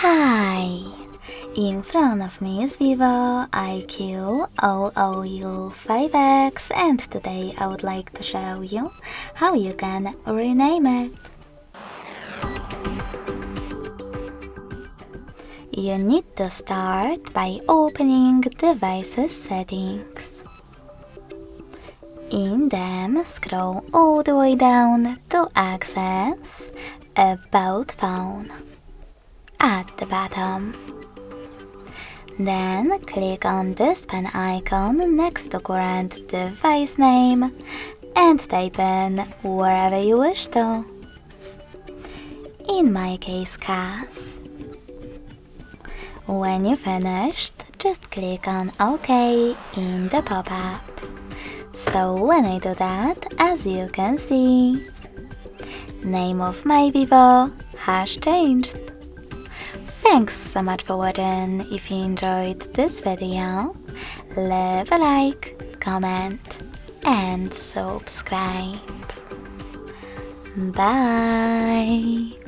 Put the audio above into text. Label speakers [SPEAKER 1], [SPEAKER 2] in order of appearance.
[SPEAKER 1] Hi! In front of me is VIVO IQOO U5X, and today I would like to show you how you can rename it. You need to start by opening Devices Settings. In them, scroll all the way down to access About Phone at the bottom. Then click on this pen icon next to current device name and type in wherever you wish to. In my case, CAS. When you finished, just click on OK in the pop-up. So when I do that, as you can see, name of my VIVO has changed. Thanks so much for watching. If you enjoyed this video, leave a like, comment and subscribe. Bye!